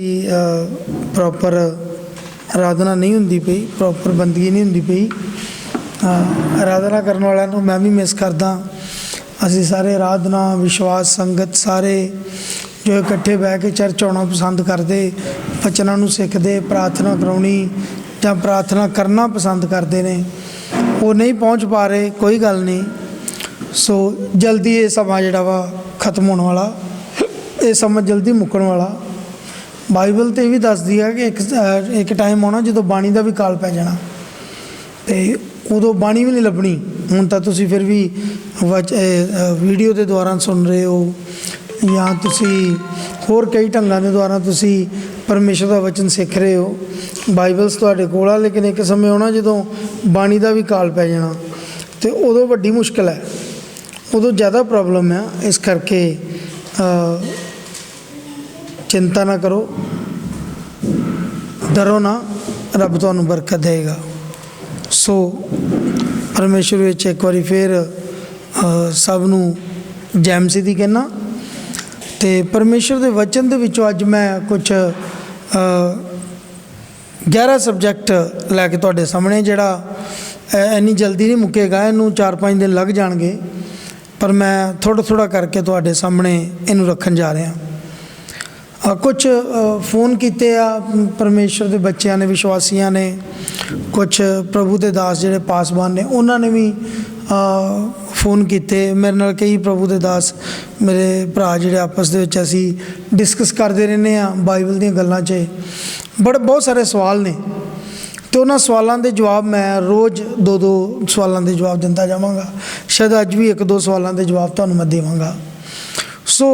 Proper आराधना नहीं होंदी पई, प्रॉपर बंदगी नहीं होंदी पई। आराधना करने वालों मैं भी मिस करदा। असी सारे आराधना विश्वास संगत सारे जो इकट्ठे बह के चर्च आना पसंद करते, वचनों नूं सिखदे, प्रार्थना कराउणी जां प्रार्थना करना पसंद करते ने, वो नहीं पहुँच पा रहे। कोई गल नहीं। सो जल्दी ये समा जिहड़ा वा खत्म होने वाला, ये समा जल्दी मुक्कण वाला। बाइबल तो यह भी दसदी है कि एक टाइम आना जो बाणी का भी काल पै जाना, तो उदों बाणी भी नहीं लभनी। हुण तां तुसीं फिर भी वीडियो के द्वारा सुन रहे हो या तुसीं होर कई ढंगां दे द्वारा तुसीं परमेश्वर का वचन सीख रहे हो, बाइबल्स तुहाडे कोल आ, लेकिन एक समय आना जो बाणी का भी काल पै जाना, तो उदों वड्डी मुश्किल है, उदों ज़्यादा प्रॉब्लम है। इस करके चिंता ना करो, डरो ना, रब तुहानूं बरकत देगा। सो परमेश्वर विच एक बारी फिर सबनूं जय मसीह दी कहना। तो परमेश्वर के वचन दे विचों अज मैं कुछ गहरा सबजैक्ट लैके तुहाडे सामने, जिहड़ा इन्नी जल्दी नहीं मुक्केगा, इनू 4-5 दिन लग जाणगे, पर मैं थोड़ा थोड़ा करके तुहाडे सामने इनू रखन जा रहा। कुछ फोन किए परमेश्वर के बच्चों ने, विश्वासियों ने, कुछ प्रभु के दास जिहड़े पासवान ने, उन्होंने भी फोन किए मेरे नाल। कई प्रभु के दास मेरे भरा जिहड़े आपस दे विच असीं डिस्कस करते रहने बाइबल दी गल्लां 'च बहुत सारे सवाल ने, तो उन्होंने सवालों के जवाब मैं रोज़ 2-2 सवालों के जवाब दिंदा जावांगा। शायद अज भी 1-2 सवालों के जवाब तुहानूं मैं देवांगा। सो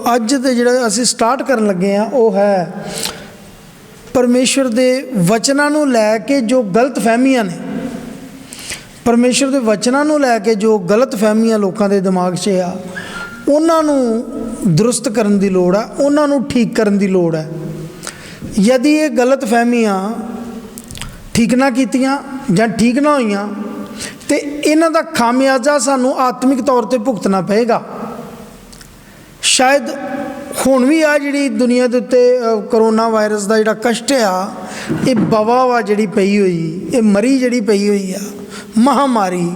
अज दे जिहड़ा असीं स्टार्ट करन लगे हैं वो है परमेश्वर के वचनां नूं लैके जो गलत फहमियां ने, परमेश्वर के वचनां नूं लैके जो गलत फहमियां लोगों के दिमाग 'च आ, उन्हां नूं दुरुस्त करन दी लोड़ है, उन्हां नूं ठीक करन दी लोड़ है। यदि ये गलत फहमियां ठीक ना कीतियां जां ठीक ना होईयां तो इन्हां दा खामियाजा सानूं आत्मिक तौर पर भुगतना पेगा। शायद हुण भी आ जिहड़ी दुनिया के उत्ते करोना वायरस का जिहड़ा कष्ट आ, ये बवा वा जिहड़ी पई हुई, ये मरी जिहड़ी पई हुई आ महामारी,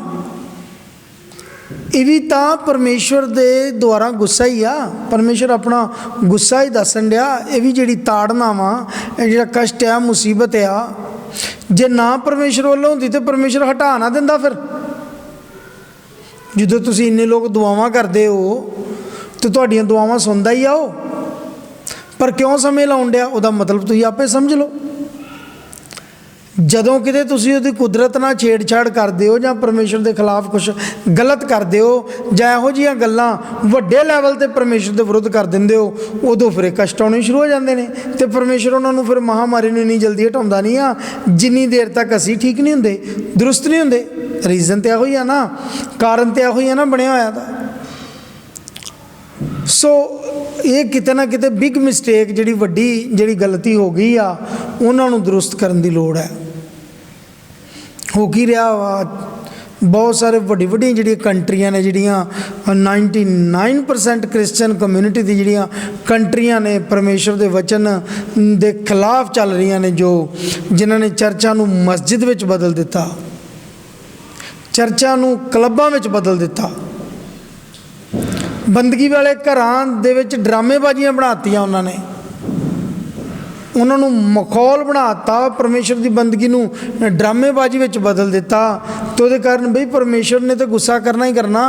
ये भी तां परमेश्वर के द्वारा गुस्सा ही आ। परमेश्वर अपना गुस्सा ही दसन दिया। ये भी जिहड़ी ताड़ना वा, जिहड़ा कष्ट आ, मुसीबत आ, जे ना परमेश्वर वालों होंदी तो परमेश्वर हटा ना दिंदा। फिर जो तुसीं इन्ने लोग दुआवां करदे हो तो तुहाडीआं दुआवां सुनदा ही आओ, पर क्यों समय लाउण दिया, उहदा मतलब तुसीं आपे समझ लो। जदों किते तुसीं उहदी कुदरत नाल छेड़छाड़ करदे हो जां परमेश्वर के खिलाफ कुछ गलत करदे हो जां इहो जिहियां गल्लां वड्डे लैवल ते परमेश्वर के विरुद्ध कर दिंदे हो, उदों फिर कष्ट आउणे शुरू हो जांदे ने। ते परमेश्वर उन्हां नूं फिर महामारी नूं इन्नी जल्दी हटाउंदा नहीं आ जिन्नी देर तक असीं ठीक नहीं हुंदे, दुरुस्त नहीं हुंदे। रीजन तो इहो ही आ ना, कारण तो इहो ही आ ना बणिया होया दा। सो ये किते ना किते बिग मिसटेक जिहड़ी वड्डी जिहड़ी गलती हो गई आ, उन्होंने दुरुस्त करने की लोड़ है। हो की रहा वा, बहुत सारे वड्डी वड्डियां जिहड़ियां कंट्रियां ने, जिहड़ियां 99% क्रिश्चियन कम्यूनिटी दी जिहड़ियां कंट्रियां ने परमेश्वर के वचन के खिलाफ चल रही ने, जो जिन्हां ने चर्चां नूं मस्जिद विच बदल दिता, चर्चां नूं क्लबां विच बदल दिता, बंदगी वाले घरां दे विच ड्रामेबाजियां बनातियां, उन्होंने मखौल बनाता, परमेश्वर की बंदगी नूं ड्रामेबाजी विच बदल दिता। तो उहदे कारण बई परमेश्वर ने तो गुस्सा करना ही करना।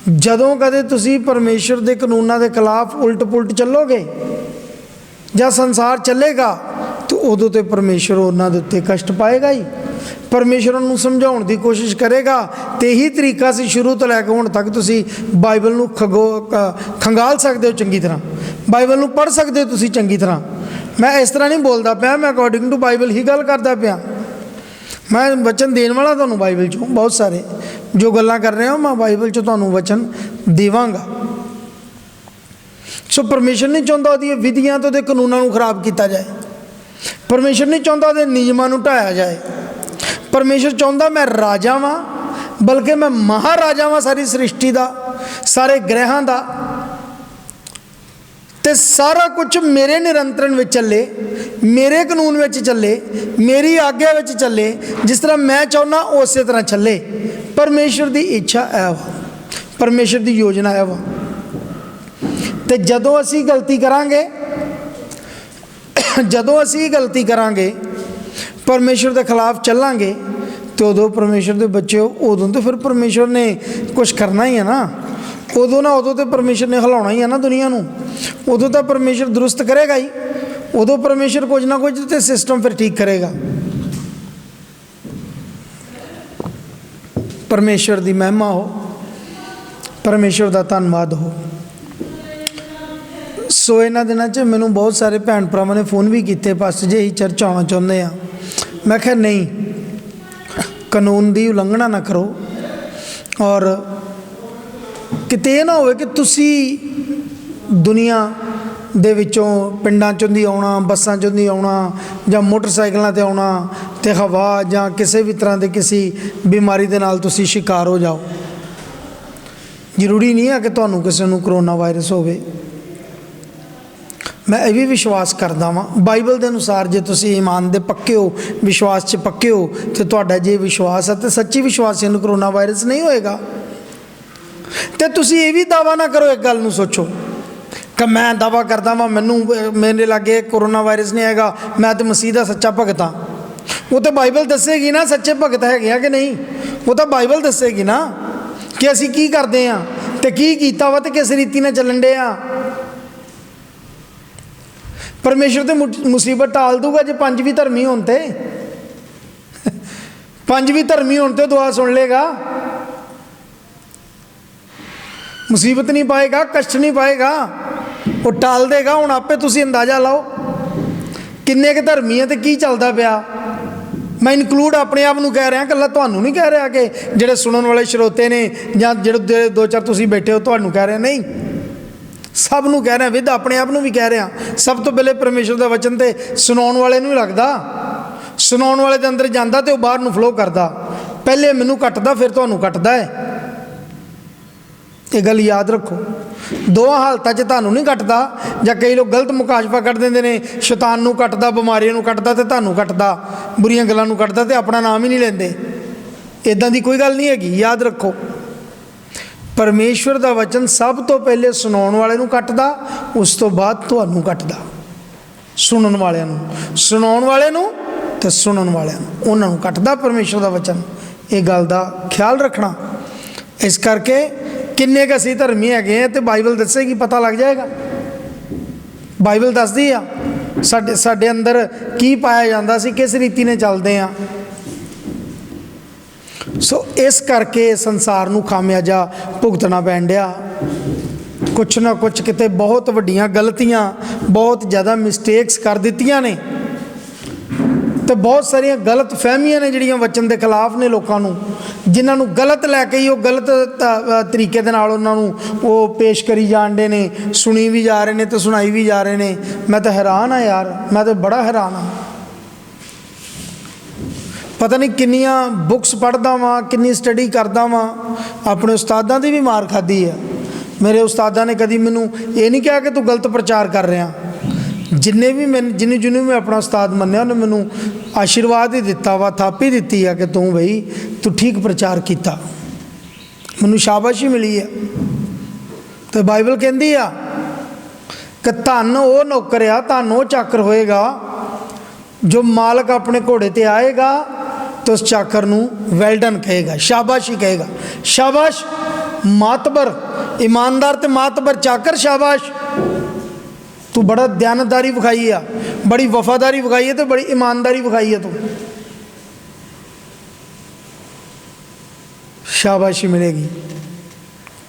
जदों कदे तुसीं परमेश्वर के कानूनां के खिलाफ उल्ट पुलट चलोगे जां संसार चलेगा, तो उदों तो परमेश्वर उन्हां दे उत्ते कष्ट पाएगा ही। परमेश्वर उन्होंने समझाउण की कोशिश करेगा। तो यही तरीका सी शुरू तो लैके हुण तक तुसीं बाइबल नूं खंगाल सकते हो चंगी तरह, बाइबल नूं पढ़ सकते हो तुसीं चंगी तरह। मैं इस तरह नहीं बोलता पाया, मैं अकॉर्डिंग टू बाइबल ही गल करता पाया। मैं वचन देने वाला तुहानूं बाइबल चों बहुत सारे जो गल्लां कर रहे हो, मैं बाइबल चों तुहानूं वचन देवांगा। सो परमेश्वर नहीं चाहुंदा उहदी विधियां तो कानूनां नूं खराब किया जाए, परमेश्वर नहीं चाहुंदा उहदे नियमां नूं ढाया जाए। परमेश्वर चाहुंदा मैं राजा वां, बल्कि मैं महाराजा वां सारी सृष्टि का, सारे ग्रहां का। तो सारा कुछ मेरे निरंतरण में चले, मेरे कानून में चले, मेरी आज्ञा में चले, जिस तरह मैं चाहना उस तरह चले। परमेश्वर की इच्छा है वा, परमेश्वर की योजना है वा। तो जदों असी गलती करांगे, जदों असी गलती करांगे, परमेश्वर के खिलाफ चलांगे, तो उदों परमेश्वर के बच्चे हो, उदों तो फिर परमेश्वर ने कुछ करना ही है ना। उदों ना उदों तो परमेश्वर ने हिलाना ही है ना दुनिया नूं। उदों तो परमेश्वर दुरुस्त करेगा ही, उदों परमेश्वर कुछ ना कुछ तो सिस्टम फिर ठीक करेगा। परमेश्वर की महिमा हो, परमेश्वर का धन्यवाद हो। सो इन्हां दिनां च मैनूं बहुत सारे भैन भरावां ने फोन भी किए, पास्टर जी असीं चर्च आउणा चाहुंदे आ। मैं कहा नहीं, कानून की उलंघना ना करो, और किते ना होवे कि तुसी दुनिया दे विचों पिंडां चों दी आउणा, बसां चों दी आउणा, जां मोटरसाइकिलों ते आउणा, ते हवा जां किसी भी तरह के किसी बीमारी दे नाल तुसी शिकार हो जाओ। जरूरी नहीं है कि तुहानूं किसी नूं करोना वायरस होवे। मैं ये भी विश्वास करदा वां, बाइबल के अनुसार जे तुसी ईमान दे पक्के हो, विश्वास च पक्के हो, तो तुहाडा जे विश्वास है तो सच्ची विश्वास नूं करोना वायरस नहीं होएगा। तो तुसी ये भी दावा ना करो, एक गल नूं सोचो कि मैं दावा करदा वां मैनूं मेरे लागे कोरोना वायरस नहीं आएगा, मैं तो मसीह दा सच्चा भगत हाँ। वो तो बाइबल दसेगी ना सच्चे भगत है कि नहीं, वो तो बाइबल दसेगी ना कि असीं की करदे हाँ ते की कीता वा ते किस रीति नाल चलन डे आ। परमेश्वर तो मुसीबत टाल दूगा जे पंज भी धर्मी होते, पंज भी धर्मी होते दुआ सुन लेगा, मुसीबत नहीं पाएगा, कष्ट नहीं पाएगा, वो टाल देगा। हुण आपे तुसी अंदाज़ा लाओ किन्ने के धर्मी है तो की चलता पाया। मैं इनकलूड अपने आप को कह रहा, कल्ला तुहानूं नहीं कह रहा कि जिहड़े सुनन वाले श्रोते ने जां जिहड़े दो चार तुसी बैठे हो तुहानूं कह रहे, नहीं सब नूं कह रहा, विद अपने आप नूं भी कह रहा। सब तो पहले परमेश्वर का वचन तो सुनाउण वाले नूं ही लगदा, सुनाउण वाले दे अंदर जांदा ते ओह बाहर नूं फ्लो करदा। पहले मैनूं कट्टदा फिर तुहानूं कट्टदा है। ये गल याद रखो, दो हालतां च तुहानूं नहीं कट्टदा, जां कई लोग गलत मुकाशफा कर देंदे ने, शैतान नूं कट्टदा, बिमारियां नूं कट्टदा ते तुहानूं कट्टदा, बुरियां गल्लां नूं कट्टदा ते अपना नाम ही नहीं लैंदे। इदां दी कोई गल नहीं हैगी, याद रखो। परमेश्वर का वचन सब तो पहले सुनाउण वाले नूं कट्टदा, उस तो बाद तुहानूं कट्टदा। सुनन वाले नूं, सुनाउण वाले नूं ते सुनन वाले नूं, उन्हां नूं कट्टदा परमेश्वर का वचन। ये गल का ख्याल रखना। इस करके किन्ने क असीं धर्मी हैगे हैं तो बाइबल दसेगी, पता लग जाएगा। बाइबल दसदी आ साडे अंदर की पाया जांदा, असीं किस रीति ने चलदे आ। सो इस करके संसार नूं खामियाजा भुगतना पैण डिया। कुछ ना कुछ किते बहुत वड्डियां गलतियां, बहुत ज़्यादा मिसटेक्स कर दित्तियां ने, तो बहुत सारिया गलत फहमियां ने जिहड़ियां वचन के खिलाफ ने लोगों नूं, जिन्होंने गलत लैके ही गलत तरीके दे नाल उन्हां नूं वो पेश करी जाते हैं, सुनी भी जा रहे हैं तो सुनाई भी जा रहे हैं। मैं तो हैरान हाँ यार, मैं तो बड़ा हैरान हाँ। पता नहीं किन्नियां बुक्स पढ़दा वां, किन्नी स्टडी करदा वां, अपने उस्तादां दी भी मार खाधी है। मेरे उस्तादां ने कभी मैनूं ये नहीं कहा कि तू गलत प्रचार कर रहा। जिन्ने भी जिन्हें मैं अपना उस्ताद मन्निया उन्हें मैनूं आशीर्वाद ही दिता वा, थापी दी है कि तू बई तू ठीक प्रचार किया, मैनूं शाबाशी मिली है। तो बाइबल कहती आ कि धन वो नौकर आ, धन वो चाकर होएगा जो मालक अपने घोड़े ते आएगा तो उस चाकर नूं वेल डन कहेगा, शाबाशी कहेगा। शाबाश मातबर, ईमानदार ते मातबर चाकर, शाबाश तू बड़ा दयानतदारी विखाई है, बड़ी वफादारी विखाई है, तो बड़ी ईमानदारी विखाई है, तू शाबाशी मिलेगी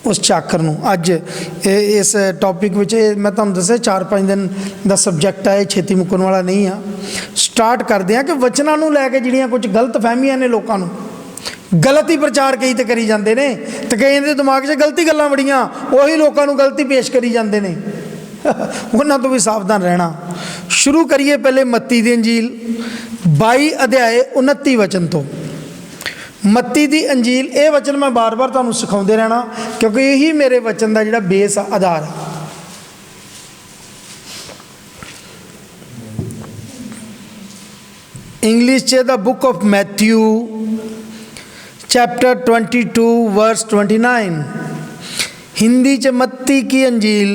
उस चाकर नूं। अज इस टॉपिक विच मैं तुहानूं दस्सिया 4-5 दिन का सबजैक्ट है, छेती मुक्कण वाला नहीं आ। स्टार्ट करते हैं कि वचनां नूं लैके जिहड़ियां कुछ गलत फहमियां ने लोकां नूं, गलत ही प्रचार कई तो करी जाते हैं, तो कई दे दिमाग 'च गलती गल्लां बड़ियां, उही लोकां नूं गलती पेश करी जाते हैं। उन्हां तो भी सावधान रहना। शुरू करिए पहले मत्ती दी अंजील 22 अध्याय 29 वचन तो। मत्ती दी अंजील, ये वचन मैं बार बार तुहानूं सिखाउंदे रहना, क्योंकि यही मेरे वचन का जिहड़ा बेस आधार है। इंग्लिश च the book of Matthew chapter 22 verse 29, Hindi च मत्ती की अंजील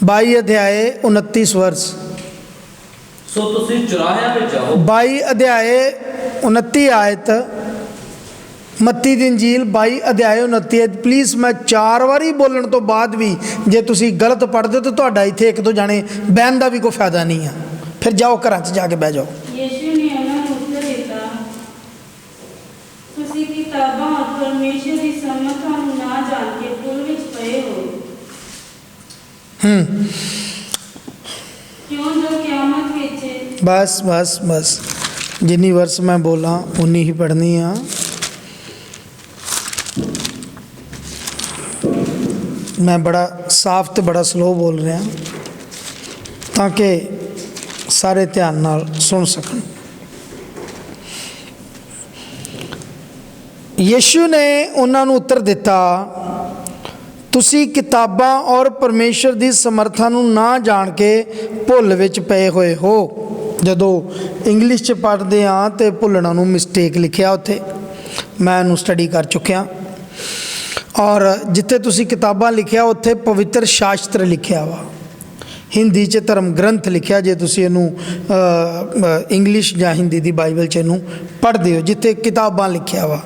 22 अध्याय 29 वर्स। सो तुसीं चौराहिਆਂ ਵਿੱਚ ਜਾਓ 22 अध्याय 29 आयत, मत्ती दी अंजील 22 अध्याय 29 आयत। प्लीज़ मैं 4 वारी बोलण तो बाद भी जे तुसी गलत पढ़ते हो तो तुहाडा इत्थे एक दो जाने बहन का भी कोई फायदा नहीं है। फिर जाओ घरां च जाके बह जाओ। यीशु ने उन्हें उत्तर दिता, तुसी किताबां और परमेश्वर की समझ तुहानू ना जान के भुल विच पए हो। क्यों जो क़यामत विच बस बस बस जिन्नी वर्स मैं बोला उन्नी ही पढ़नी आ। मैं बड़ा साफ तो बड़ा स्लो बोल रहा ताकि सारे ध्यान नाल सुन सकन। यीशु ने उन्होंने उत्तर दिता, तुसी किताबां और परमेश्वर की समर्था नूं ना जान के भुल विच पए होए हो। जदों इंग्लिश च पढ़ते हाँ तो भुलना नूं मिसटेक लिखिया उत्थे, मैं उन्होंने स्टडी कर चुकिया। और जिथे तुसी किताबां लिखिया उत्थे पवित्र शास्त्र लिखिया वा, हिंदी च धर्म ग्रंथ लिखिया जे तुसी इनू इंग्लिश या हिंदी दी बाइबल च इनू पढ़ते हो जिथे किताबां लिखिया वा।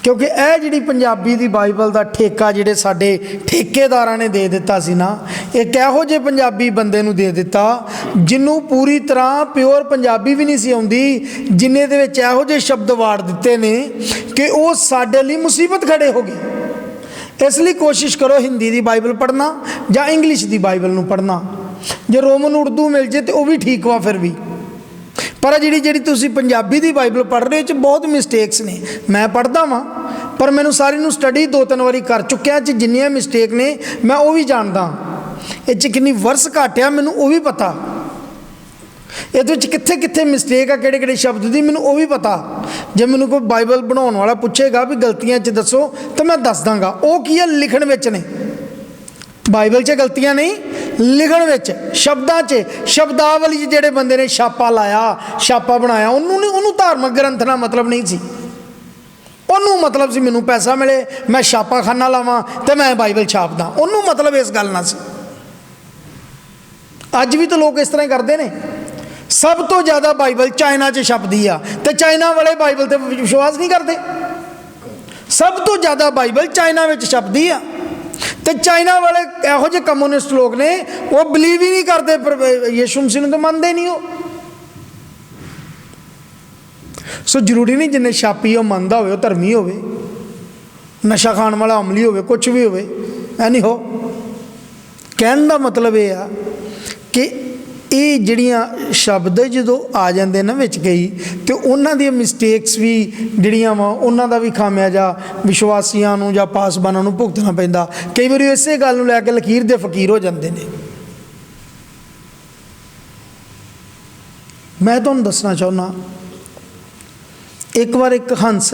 क्योंकि यह जिहड़ी पंजाबी दी बाइबल का ठेका जिहड़े साडे ठेकेदारां ने दे दिता सी ना, एक इहो जे पंजाबी बंदे नूं दे दिता जिन्हों पूरी तरह प्योर पंजाबी भी नहीं सी आउंदी, जिन्ने दे विच इहो जे शब्द वाड़ दिते ने कि वो साडे लई मुसीबत खड़े हो गए। इसलिए कोशिश करो हिंदी दी बाइबल पढ़ना या इंग्लिश दी बाइबल नूं पढ़ना। जे रोमन उर्दू मिल जाए तो वह भी ठीक वा फिर भी, पर जी तुसी पंजाबी दी बाइबल पढ़ रहे हो बहुत मिसटेक्स ने। मैं पढ़दा वां पर मैनू सारी नूं स्टडी 2-3 वारी कर चुकिया, जिन्नियां मिसटेक ने मैं वो भी जानदा। ये कितनी वर्स घट आ मैनू वो भी पता, ये कित्थे कित्थे मिसटेक आ किहड़े किहड़े शब्द दी मैनू वो भी पता। जे मैनू कोई बाइबल बनाने वाला पूछेगा भी गलतियां च दसो तो मैं दस दांगा। वो की है लिखण विच ने, बाइबल च गलतियां नहीं, लिखण विच शब्दां च शब्दावली च जिहड़े बंदे ने छापा लाया छापा बनाया उन्होंने धार्मिक ग्रंथ नाल मतलब नहीं सी। उन्होंने मतलब सी मैनू पैसा मिले मैं छापा खाना लावां तो मैं बाइबल छापदा, उन्होंने मतलब इस गल नाल सी। अज भी तो लोग इस तरह ही करते हैं। सब तो ज़्यादा बाइबल चाइना च छपदी आ ते चाइना वाले बाइबल ते विश्वास नहीं करते। सब तो ज़्यादा बाइबल चाइना में छपदी आ ते चाइना वाले इहो जे कम्यूनिस्ट लोग ने वो बिलीव ही नहीं करते, पर यीशु मसीह नूं तो मनते नहीं हो। सो जरूरी नहीं जिन्हें छापी हो मनदा होवे धर्मी होवे, नशा खाण वाला अमली होवे, कुछ भी होवे, ऐ नहीं हो। कहने का मतलब ये आ कि ये जिहड़ियां शब्द जो आ जाते ना विच कई तो उन्हां दी मिसटेक्स भी जिहड़ियां वा उन्हां दा भी खामियाजा विश्वासियां नूं जां पासबानां नूं भुगतना पैंदा। कई बार इसे गल नूं लैके लकीर दे फकीर हो जाते हैं। मैं तुहानूं दसना चाहुंदा, एक बार एक हंस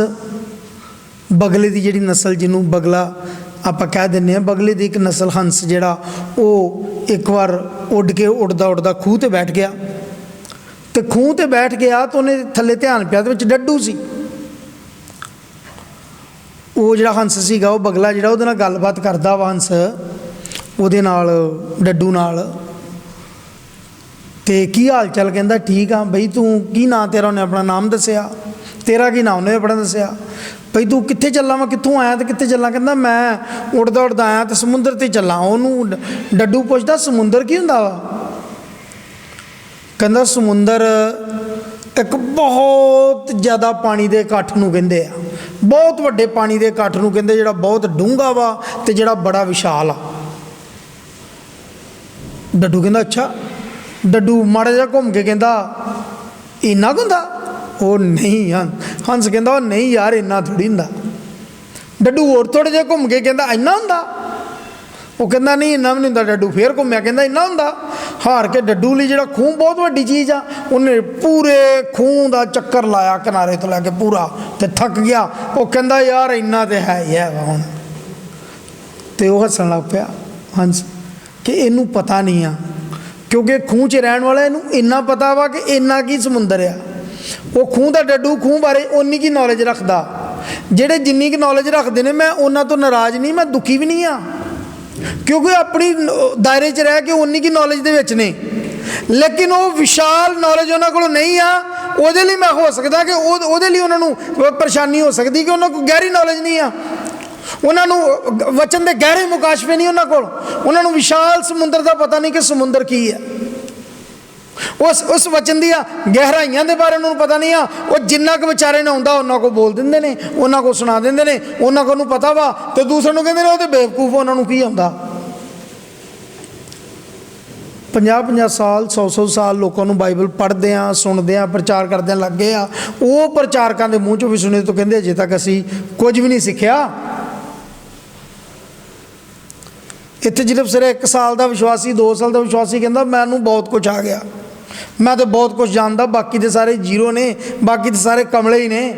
बगले की जिहड़ी नस्ल जिन्हों बगला आप कह दें, बगले की एक नस्ल हंस जिहड़ा वो एक बार उड़ के उड़दा उड़दा खूह ते बैठ गया। तो खूह ते बैठ गया तो उन्हें थले ध्यान पिया तो डड्डू सी। वो जिहड़ा हंस सीगा वो बगला जिहड़ा उहदे नाल गलबात करदा वा हंस उहदे नाल डड्डू नाल, ते की हाल चाल कहंदा ठीक आ बई तू की नाम तेरा, उन्हें अपना नाम दसिया। तेरा की नाम उन्हें अपना दसिया। बई तू कित्थे चला वा, कित्थों आया तो कित्थे चला, कहंदा मैं उड़दा उड़दा आया तो समुंदर ते चला। उन्होंने डड्डू पुछदा समुंदर की हुंदा वा, कहंदा समुंदर एक बहुत ज़्यादा पानी के इकट्ठ नूं कहंदे आ, बहुत वड्डे पानी के इकट्ठ नूं कहंदे जिहड़ा बहुत डूंगा वा ते जिहड़ा बड़ा विशाल आ। डड्डू कहंदा अच्छा। डड्डू माड़ा जिहा घूम के कहंदा इन्ना कुंदा, वो नहीं हंस कहंदा नहीं यार इन्ना थोड़ी हुंदा। डड्डू होर थोड़े जिहे घूम के कहंदा इन्ना हुंदा, वो कहंदा नहीं इन्ना भी नहीं हुंदा। डड्डू फिर घूमिया कहंदा इन्ना हुंदा। हार के डड्डू लई जिहड़ा खूह बहुत वड्डी चीज़ आ, उन्हें पूरे खूह का चक्कर लाया किनारे तो लैके पूरा ते थक गया। वो कहंदा यार इन्ना तो है ही है हुण। ते वो हसन लग पिया हंस कि इनू पता नहीं आ, क्योंकि खूह च रहने वाला इनू इन्ना पता वा कि इन्ना की समुंदर आ। ਉਹ ਖੂਹ ਦਾ ਡੱਡੂ ਖੂਹ ਬਾਰੇ ਉਨੀ ਕੀ ਨੌਲੇਜ ਰੱਖਦਾ। ਜਿਹੜੇ ਜਿੰਨੀ ਕੁ ਨੌਲੇਜ ਰੱਖਦੇ ਨੇ, ਮੈਂ ਉਹਨਾਂ ਤੋਂ ਨਾਰਾਜ਼ ਨਹੀਂ, ਮੈਂ ਦੁਖੀ ਵੀ ਨਹੀਂ ਆ, ਕਿਉਂਕਿ ਆਪਣੀ ਦਾਇਰੇ 'ਚ ਰਹਿ ਕੇ ਉਨੀ ਕੀ ਨੌਲੇਜ ਦੇ ਵਿੱਚ ਨੇ। ਲੇਕਿਨ ਉਹ ਵਿਸ਼ਾਲ ਨੌਲੇਜ ਉਹਨਾਂ ਕੋਲ ਨਹੀਂ ਆ, ਉਹਦੇ ਲਈ ਮੈਂ ਹੋ ਸਕਦਾ ਕਿ ਉਹਦੇ ਲਈ ਉਹਨਾਂ ਨੂੰ ਪਰੇਸ਼ਾਨੀ ਹੋ ਸਕਦੀ ਕਿ ਉਹਨਾਂ ਕੋਲ ਗਹਿਰੀ ਨੌਲੇਜ ਨਹੀਂ ਆ, ਉਹਨਾਂ ਨੂੰ ਵਚਨ ਦੇ ਗਹਿਰੇ ਮੁਕਾਸ਼ਫੇ ਨਹੀਂ ਉਹਨਾਂ ਕੋਲ, ਉਹਨਾਂ ਨੂੰ ਵਿਸ਼ਾਲ ਸਮੁੰਦਰ ਦਾ ਪਤਾ ਨਹੀਂ ਕਿ ਸਮੁੰਦਰ ਕੀ ਹੈ, ਉਸ ਵਚਨ ਦੀਆਂ ਗਹਿਰਾਈਆਂ ਦੇ ਬਾਰੇ ਉਹਨਾਂ ਨੂੰ ਪਤਾ ਨਹੀਂ ਆ। ਉਹ ਜਿੰਨਾ ਕੁ ਵਿਚਾਰੇ ਨੇ ਆਉਂਦਾ ਉਹਨਾਂ ਕੋਲ ਬੋਲ ਦਿੰਦੇ ਨੇ, ਉਹਨਾਂ ਕੋਲ ਸੁਣਾ ਦਿੰਦੇ ਨੇ, ਉਹਨਾਂ ਕੋਲ ਨੂੰ ਪਤਾ ਵਾ, ਤੇ ਦੂਸਰੇ ਨੂੰ ਕਹਿੰਦੇ ਨੇ ਉਹ ਤੇ ਬੇਵਕੂਫ, ਉਹਨਾਂ ਨੂੰ ਕੀ ਆਉਂਦਾ। 50-50 ਸਾਲ 100-100 ਸਾਲ ਲੋਕਾਂ ਨੂੰ ਬਾਈਬਲ ਪੜ੍ਹਦੇ ਆ, ਸੁਣਦੇ ਆ, ਪ੍ਰਚਾਰ ਕਰਦਿਆਂ ਲੱਗ ਗਏ ਆ। ਉਹ ਪ੍ਰਚਾਰਕਾਂ ਦੇ ਮੂੰਹ 'ਚੋਂ ਵੀ ਸੁਣੇ ਤੋਂ ਕਹਿੰਦੇ ਅਜੇ ਤੱਕ ਅਸੀਂ ਕੁਝ ਵੀ ਨਹੀਂ ਸਿੱਖਿਆ। ਇੱਥੇ ਸਿਰਫ 1 ਸਾਲ ਦਾ ਵਿਸ਼ਵਾਸੀ, 2 ਸਾਲ ਦਾ ਵਿਸ਼ਵਾਸੀ ਕਹਿੰਦਾ ਮੈਨੂੰ ਬਹੁਤ ਕੁਝ ਆ ਗਿਆ, ਮੈਂ ਤਾਂ ਬਹੁਤ ਕੁਝ ਜਾਣਦਾ, ਬਾਕੀ ਦੇ ਸਾਰੇ ਜ਼ੀਰੋ ਨੇ, ਬਾਕੀ ਦੇ ਸਾਰੇ ਕਮਲੇ ਹੀ ਨੇ।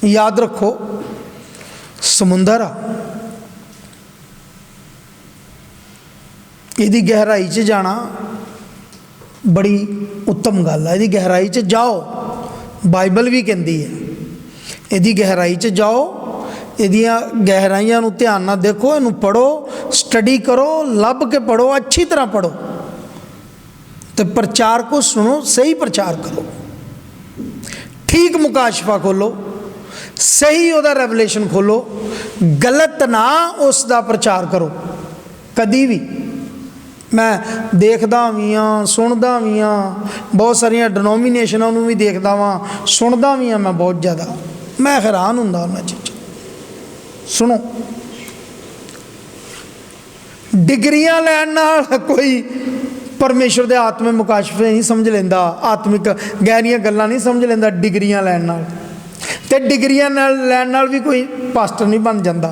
ਯਾਦ ਰੱਖੋ, ਸਮੁੰਦਰ ਆ, ਇਹਦੀ ਗਹਿਰਾਈ 'ਚ ਜਾਣਾ ਬੜੀ ਉੱਤਮ ਗੱਲ ਹੈ। ਇਹਦੀ ਗਹਿਰਾਈ 'ਚ ਜਾਓ, ਬਾਈਬਲ ਵੀ ਕਹਿੰਦੀ ਹੈ ਇਹਦੀ ਗਹਿਰਾਈ 'ਚ ਜਾਓ, ਇਹਦੀਆਂ ਗਹਿਰਾਈਆਂ ਨੂੰ ਧਿਆਨ ਨਾਲ ਦੇਖੋ, ਇਹਨੂੰ ਪੜ੍ਹੋ, ਸਟੱਡੀ ਕਰੋ, ਲੱਭ ਕੇ ਪੜ੍ਹੋ, ਅੱਛੀ ਤਰ੍ਹਾਂ ਪੜ੍ਹੋ, ਤੇ ਪ੍ਰਚਾਰ को सुनो, सही प्रचार करो, ठीक मुकाशफा खोलो, सही ਉਹਦਾ ਰੈਵਲੇਸ਼ਨ ਖੋਲੋ, ਗਲਤ ਨਾ ਉਸ ਦਾ ਪ੍ਰਚਾਰ ਕਰੋ ਕਦੀ ਵੀ। ਮੈਂ ਦੇਖਦਾ ਵੀ ਹਾਂ, ਸੁਣਦਾ ਵੀ ਹਾਂ, ਬਹੁਤ ਸਾਰੀਆਂ ਡਿਨੋਮੀਨੇਸ਼ਨਾਂ ਨੂੰ ਵੀ ਦੇਖਦਾ ਵਾਂ, ਸੁਣਦਾ ਵੀ ਹਾਂ ਮੈਂ ਬਹੁਤ ਜ਼ਿਆਦਾ, ਮੈਂ ਹੈਰਾਨ ਹੁੰਦਾ ਉਹਨਾਂ ਚੀਜ਼ਾਂ। ਸੁਣੋ, ਡਿਗਰੀਆਂ ਲੈਣ ਨਾਲ ਕੋਈ परमेश्वर के आत्मिक मुकाशफे नहीं समझ लेंदा, आत्मिक गहरियां गल्लां नहीं समझ लेंदा डिग्रियां लैण नाल। ते डिग्रियां लैण नाल भी कोई पास्टर नहीं बन जाता।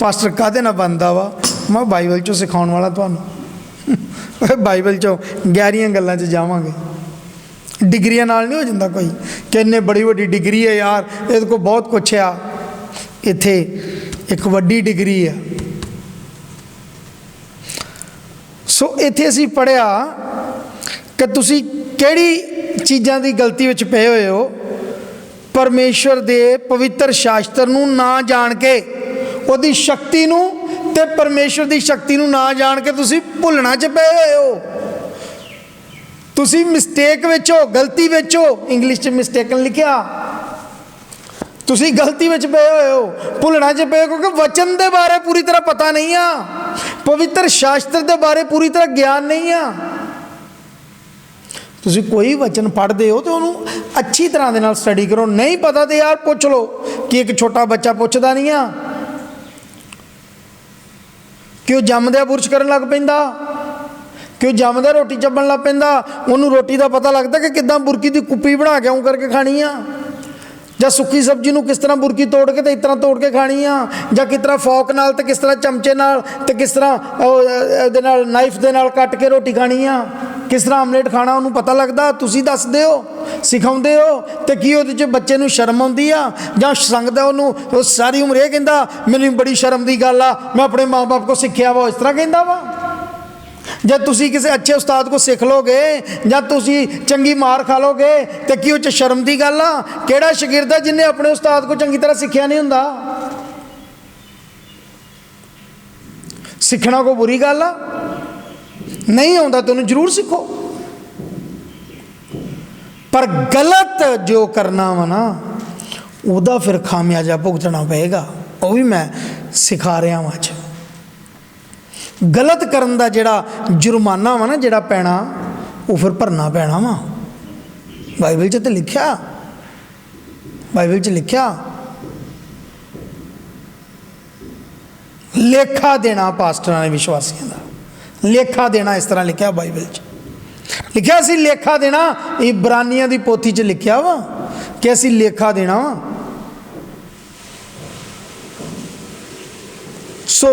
पास्टर काहदे नाल बनदा वा? मैं बाइबल चों सिखाउण वाला तुहानूं बाइबल चों गहरियां गल्लां च जावांगे। डिग्रियां नाल नहीं हो जाता कोई कि इन्ने बड़ी वड्डी डिग्री है यार, इहदे कोल बहुत कुछ आ। इत्थे एक वड्डी डिग्री है। सो इत्थे असीं पढ़िया कि तुसीं किहड़ी चीज़ां दी गलती विच पए होए हो। परमेश्वर दे पवित्र शास्त्र नूं ना जाण के, उहदी शक्ति नूं ते परमेश्वर दी शक्ति नूं ना जाण के तुसीं भुलना च पए होए हो। तुसीं मिसटेक विच हो, गलती विच हो। इंग्लिश च मिसटेकन लिखिया, तुसीं गलती विच पए होए हो, भुलना च पए, क्योंकि वचन दे बारे पूरी तरह पता नहीं आ, पवित्र शास्त्र के बारे पूरी तरह ज्ञान नहीं आ। तुसीं कोई वचन पढ़ते हो तो उन्होंने अच्छी तरह के नाल स्टडी करो। नहीं पता तो यार पुछ लो, कि एक छोटा बच्चा पुछदा नहीं आ कि वह जमद्या बुरश करन लग पैंदा, कि वह जमद्या रोटी चबन लग पैंदा। उन्होंने रोटी का पता लगता कि किदां बुरकी की कुप्पी बना के आऊँ करके खानी आ, ਜਾਂ सुक्की सब्जी ਨੂੰ किस तरह बुरकी तोड़ के तो इस तरह तोड़ के खानी आ, ਜਾਂ किस तरह फॉक नाल ते किस तरह चमचे नाल ते किस तरह नाइफ दे नाल कट के रोटी खानी आ, किस तरह आमलेट खाना उन्होंने पता लगता। तुसीं दसदे हो, सिखाउंदे हो, तो की उहदे च बच्चे नूं शर्म आउंदी आ जां संगदा उन्होंने सारी उम्र ये कहंदा मैनूं बड़ी शर्म की गल आ, मैं अपने माँ बाप को सीखिया वा, इस तरह कहंदा वा। जब तुसी किसी अच्छे उस्ताद को सीख लोगे, जब तुसी चंगी मार खा लोगे, तो की उस शर्म की गल आ? किहड़ा शागिर्द है जिन्हें अपने उस्ताद को चंगी तरह सीखिया नहीं हुंदा? सीखना कोई बुरी गल आ? नहीं आउंदा तो उन्हें जरूर सीखो, पर गलत जो करना वा ना उहदा फिर खामियाजा भुगतना पेगा। वो भी मैं सिखा रहा वां अज। गलत करन दा जिहड़ा जुर्माना वा ना, जिहड़ा पैना, वो फिर भरना पैना वा। बाइबल च तो लिखिया, बाइबल च लिखिया लेखा देना पास्टरां ने विश्वासियों का, लेखा देना इस तरह लिखिया बाइबल च। लिखिया असीं लेखा देना, इब्रानियां दी पोथी च लिखिया वा कि असीं लेखा देना वा। सो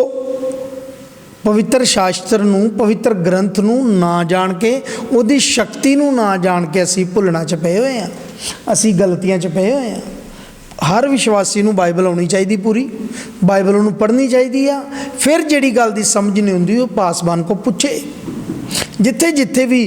पवित्र शास्त्र नूं, पवित्र ग्रंथ नूं ना जाण के, उहदी शक्ति नूं ना जाण के असीं भुलना च पए होए हां, असीं गलतियां च पए होए हां। हर विश्वासी नूं बाइबल आउणी चाहिदी पूरी, बाइबल उहनूं पढ़नी चाहिदी आ। फिर जिहड़ी गल दी समझ नहीं हुंदी, वो पासबान को पुछे। जिथे जिथे भी